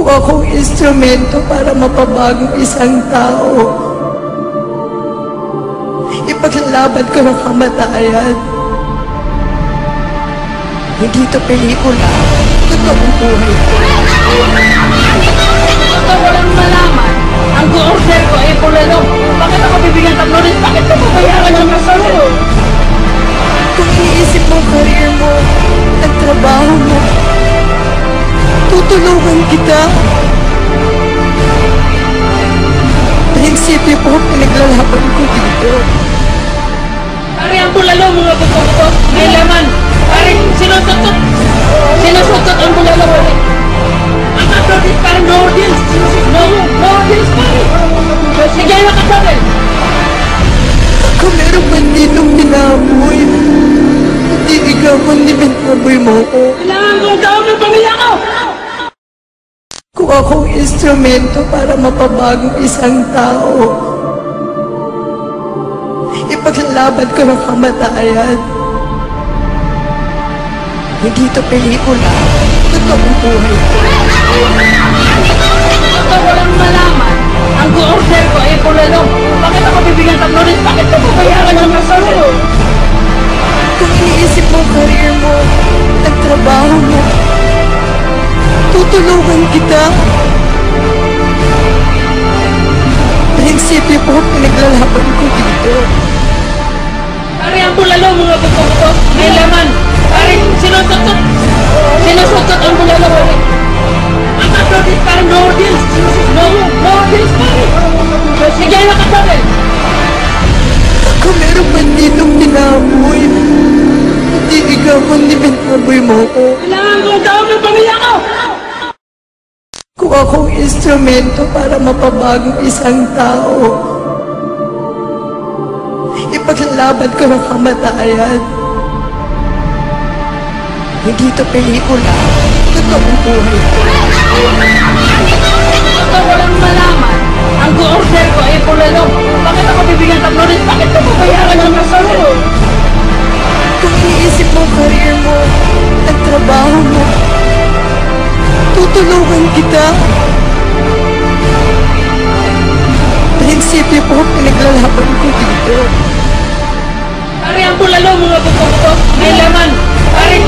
Kung akong instrumento para mapabago isang tao, ipaglalaban ko ng kamatayan. Hindi ito pelikula, totoong buhay ko. Ito walang malaman. Ang go-order ko ay Polalo. Bakit ako bibigyan ng Loris? Bakit ko babayaran ng kasalo? Kung iisip mo career mo, ang trabaho mo, tutulungan kita. Prinsipyo po pinaglalaban ko dito. Pare, ang Polalo, mga buto-buto, may laman. Pare, sinusutot ang Polalo. Ang Loris, pare, no deals. No deals, pare. Sige, nakasabit. Kung meron man ditong minamoy, hindi ikaw kundi binaboy mo ko. Kailangan kong gawin ng pamilya ko! Kung akong instrumento para mapabago isang tao, ipaglalaban ko ng kamatayan. Hindi ito pelikula, totoong buhay ko. Ito walang malaman. Ang go-order ko ay Polalo. Bakit ako bibigyan ng Loris? Bakit ko babayaran ng kasalo? Kung iniisip mo career mo, ang trabaho mo, tutulungan kita. Prinsipyo po pinaglalaban ko dito. Pare, ang Polalo, mga buto-buto, may laman. Pare, sinusutot ang Polalo. Ang Loris, pare, no deals. No deals, pare. Sige, nakasabit. Kung meron man ditong minamoy, hindi ikaw kundi binaboy mo ko. Kailangan kong gawin ng pamilya ko! Kung akong instrumento para mapabago isang tao, ipaglalaban ko ng kamatayan. Hindi ito pelikula, totoong buhay ko. Ito walang malaman. Ang go-order ko ay Polalo. Bakit ako bibigyan ng Loris? Bakit ko babayaran ng kasalo? Kung iniisip mo career mo, ang trabaho mo, tutulungan kita. Prinsipyo po pinaglalaban ko dito. Pare, ang Polalo, mga buto-buto, may laman. Pare,